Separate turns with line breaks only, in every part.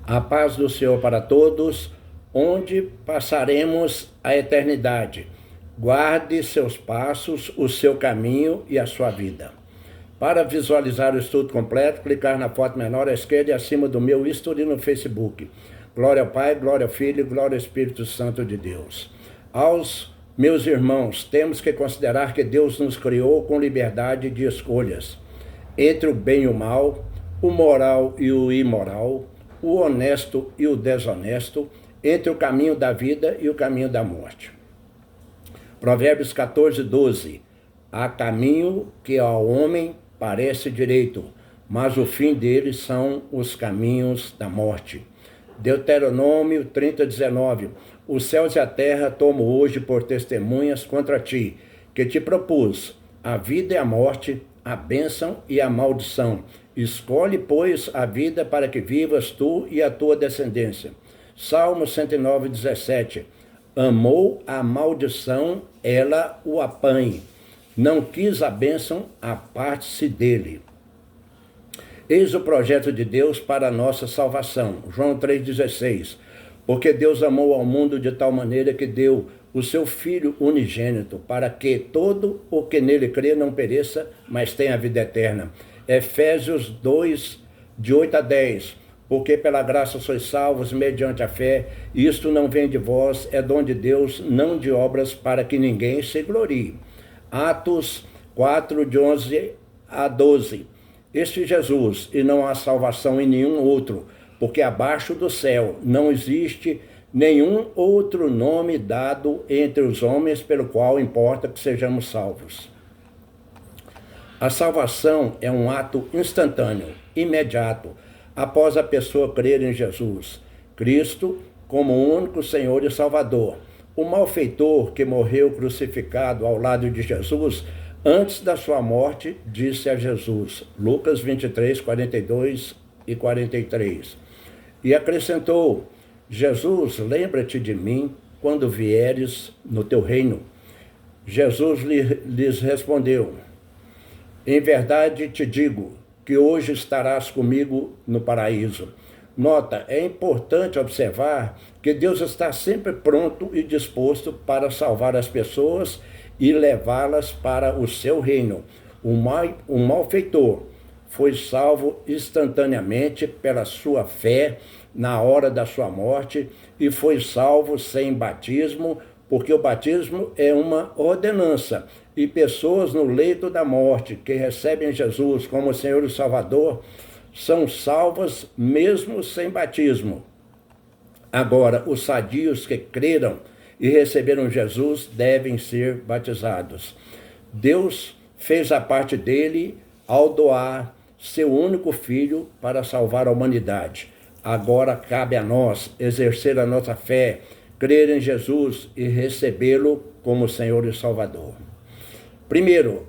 A paz do Senhor para todos, onde passaremos a eternidade. Guarde seus passos, o seu caminho e a sua vida. Para visualizar o estudo completo, clicar na foto menor à esquerda e acima do meu history no Facebook. Glória ao Pai, glória ao Filho e glória ao Espírito Santo de Deus. Aos meus irmãos, temos que considerar que Deus nos criou com liberdade de escolhas entre o bem e o mal, o moral e o imoral, o honesto e o desonesto, entre o caminho da vida e o caminho da morte. Provérbios 14, 12. Há caminho que ao homem parece direito, mas o fim deles são os caminhos da morte. Deuteronômio 30, 19. Os céus e a terra tomo hoje por testemunhas contra ti, que te propus a vida e a morte, a bênção e a maldição. Escolhe, pois, a vida para que vivas tu e a tua descendência. Salmo 109, 17. Amou a maldição, ela o apanhe. Não quis a bênção, aparte-se dele. Eis o projeto de Deus para a nossa salvação. João 3,16. Porque Deus amou ao mundo de tal maneira que deu o seu Filho unigênito, para que todo o que nele crê não pereça, mas tenha a vida eterna. Efésios 2, de 8 a 10. Porque pela graça sois salvos mediante a fé, e isto não vem de vós, é dom de Deus, não de obras, para que ninguém se glorie. Atos 4, de 11 a 12. Este Jesus, e não há salvação em nenhum outro, porque abaixo do céu não existe nenhum outro nome dado entre os homens pelo qual importa que sejamos salvos. A salvação é um ato instantâneo, imediato, após a pessoa crer em Jesus, Cristo, como o único Senhor e Salvador. O malfeitor que morreu crucificado ao lado de Jesus, antes da sua morte, disse a Jesus, Lucas 23, 42 e 43. E acrescentou, Jesus, lembra-te de mim quando vieres no teu reino. Jesus lhes respondeu, em verdade te digo que hoje estarás comigo no paraíso. Nota, é importante observar que Deus está sempre pronto e disposto para salvar as pessoas e levá-las para o seu reino. O malfeitor foi salvo instantaneamente pela sua fé na hora da sua morte e foi salvo sem batismo, porque o batismo é uma ordenança e pessoas no leito da morte que recebem Jesus como Senhor e Salvador são salvas mesmo sem batismo. Agora, os sadios que creram e receberam Jesus devem ser batizados. Deus fez a parte dele ao doar seu único filho para salvar a humanidade. Agora cabe a nós exercer a nossa fé, crer em Jesus e recebê-lo como Senhor e Salvador. Primeiro,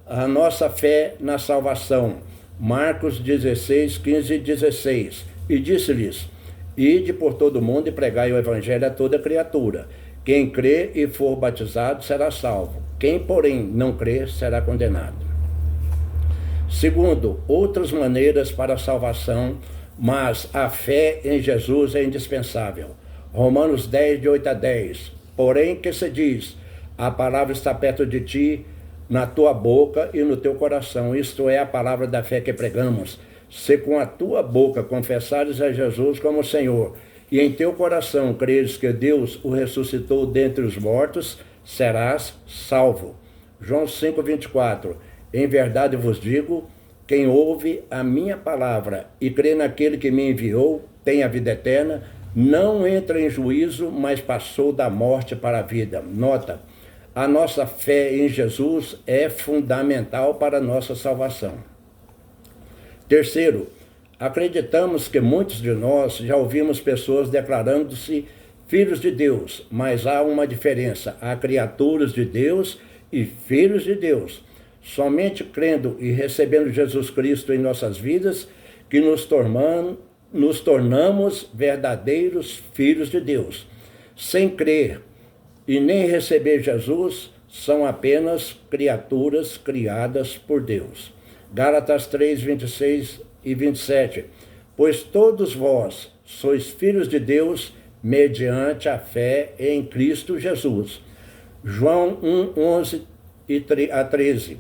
a nossa fé na salvação. Marcos 16, 15 e 16. E disse-lhes, ide por todo o mundo e pregai o evangelho a toda criatura. Quem crê e for batizado será salvo. Quem, porém, não crê será condenado. Segundo, outras maneiras para a salvação, mas a fé em Jesus é indispensável. Romanos 10, de 8 a 10. Porém, que se diz, a palavra está perto de ti, na tua boca e no teu coração. Isto é a palavra da fé que pregamos. Se com a tua boca confessares a Jesus como Senhor, e em teu coração creres que Deus o ressuscitou dentre os mortos, serás salvo. João 5, 24. Em verdade vos digo, quem ouve a minha palavra e crê naquele que me enviou, tem a vida eterna, não entra em juízo, mas passou da morte para a vida. Nota, a nossa fé em Jesus é fundamental para a nossa salvação. Terceiro, acreditamos que muitos de nós já ouvimos pessoas declarando-se filhos de Deus, mas há uma diferença. Há criaturas de Deus e filhos de Deus. Somente crendo e recebendo Jesus Cristo em nossas vidas que nos tornamos verdadeiros filhos de Deus. Sem crer e nem receber Jesus, são apenas criaturas criadas por Deus. Gálatas 3, 26 e 27. Pois todos vós sois filhos de Deus mediante a fé em Cristo Jesus. João 1, 11 a 13.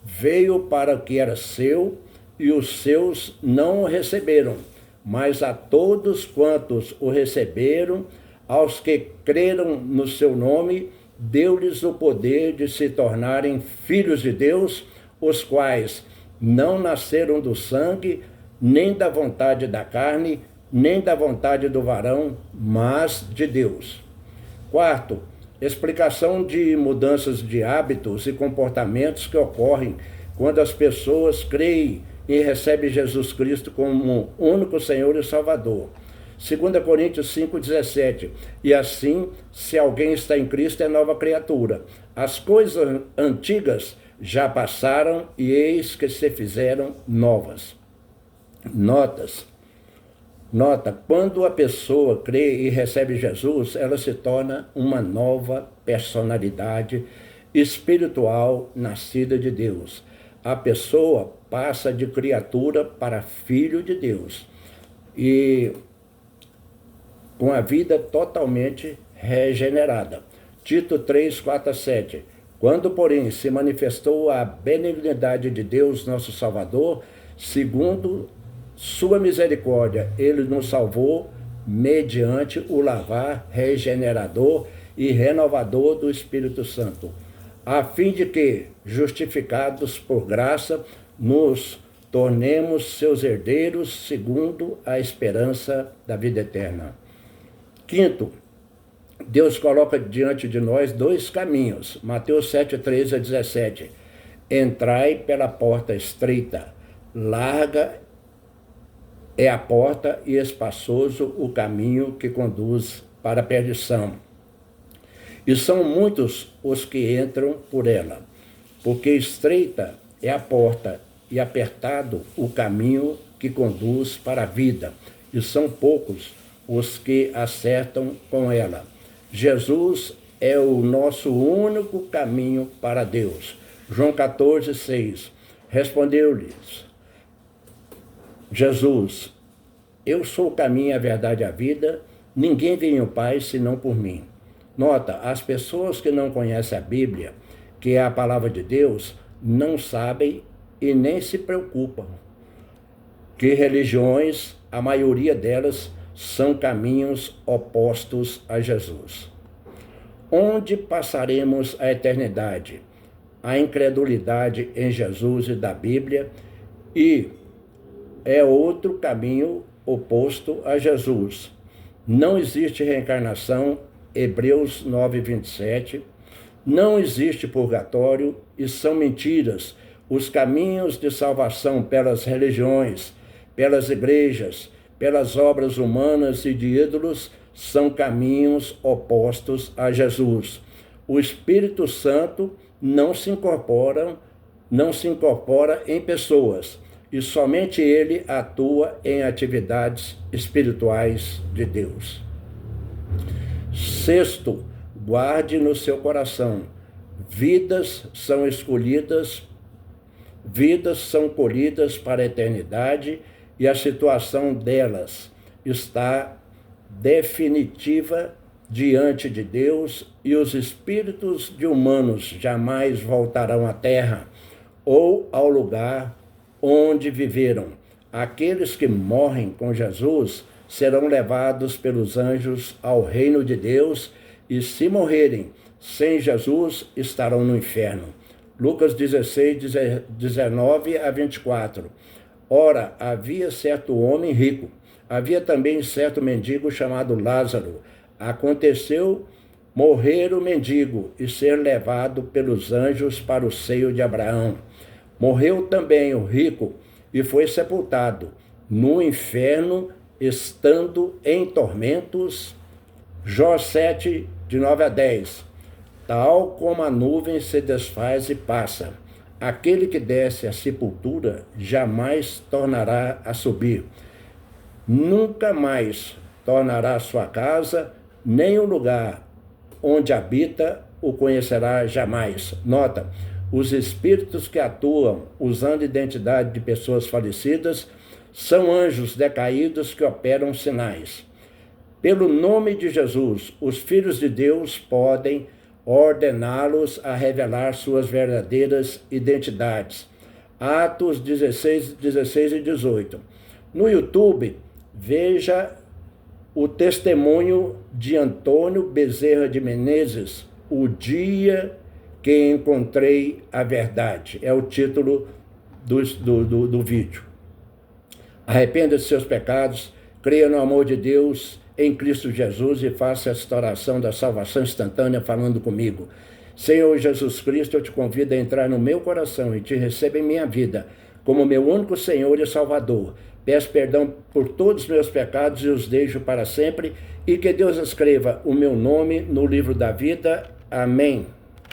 Veio para o que era seu, e os seus não o receberam, mas a todos quantos o receberam, aos que creram no seu nome, deu-lhes o poder de se tornarem filhos de Deus, os quais não nasceram do sangue, nem da vontade da carne, nem da vontade do varão, mas de Deus. Quarto, explicação de mudanças de hábitos e comportamentos que ocorrem quando as pessoas creem e recebem Jesus Cristo como único Senhor e Salvador. 2 Coríntios 5,17. E assim, se alguém está em Cristo, é nova criatura. As coisas antigas já passaram e eis que se fizeram novas. Nota, quando a pessoa crê e recebe Jesus, ela se torna uma nova personalidade espiritual nascida de Deus. A pessoa passa de criatura para filho de Deus e com a vida totalmente regenerada. Tito 3, 4 a 7. Quando, porém, se manifestou a benignidade de Deus, nosso Salvador, segundo sua misericórdia, ele nos salvou mediante o lavar regenerador e renovador do Espírito Santo, a fim de que, justificados por graça, nos tornemos seus herdeiros segundo a esperança da vida eterna. Quinto, Deus coloca diante de nós dois caminhos. Mateus 7, 13 a 17. Entrai pela porta estreita, larga é a porta e espaçoso o caminho que conduz para a perdição. E são muitos os que entram por ela, porque estreita é a porta e apertado o caminho que conduz para a vida, e são poucos os que acertam com ela. Jesus é o nosso único caminho para Deus. João 14, 6. Respondeu-lhes Jesus: eu sou o caminho, a verdade e a vida, ninguém vem ao Pai senão por mim. Nota, as pessoas que não conhecem a Bíblia, que é a palavra de Deus, não sabem e nem se preocupam que religiões, a maioria delas, são caminhos opostos a Jesus. Onde passaremos a eternidade? A incredulidade em Jesus e da Bíblia, e é outro caminho oposto a Jesus. Não existe reencarnação, Hebreus 9, 27. Não existe purgatório e são mentiras os caminhos de salvação pelas religiões, pelas igrejas, pelas obras humanas e de ídolos, são caminhos opostos a Jesus. O Espírito Santo não se incorpora em pessoas, e somente ele atua em atividades espirituais de Deus. Sexto, guarde no seu coração. Vidas são escolhidas, vidas são colhidas para a eternidade, e a situação delas está definitiva diante de Deus, e os espíritos de humanos jamais voltarão à terra ou ao lugar onde viveram. Aqueles que morrem com Jesus serão levados pelos anjos ao reino de Deus, e se morrerem sem Jesus, estarão no inferno. Lucas 16, 19 a 24. Ora, havia certo homem rico, havia também certo mendigo chamado Lázaro. Aconteceu morrer o mendigo e ser levado pelos anjos para o seio de Abraão. Morreu também o rico e foi sepultado no inferno, estando em tormentos. Jó 7, de 9 a 10. Tal como a nuvem se desfaz e passa, aquele que desce à sepultura jamais tornará a subir. Nunca mais tornará a sua casa, nem o lugar onde habita o conhecerá jamais. Nota, os espíritos que atuam usando identidade de pessoas falecidas São anjos decaídos que operam sinais. Pelo nome de Jesus, os filhos de Deus podem ordená-los a revelar suas verdadeiras identidades. Atos 16 e 18. No YouTube, veja o testemunho de Antônio Bezerra de Menezes, O Dia que Encontrei a Verdade. É o título do vídeo. Arrependa de seus pecados, creia no amor de Deus em Cristo Jesus e faça esta oração da salvação instantânea falando comigo. Senhor Jesus Cristo, eu te convido a entrar no meu coração e te recebo em minha vida como meu único Senhor e Salvador. Peço perdão por todos os meus pecados e os deixo para sempre, e que Deus escreva o meu nome no livro da vida. Amém.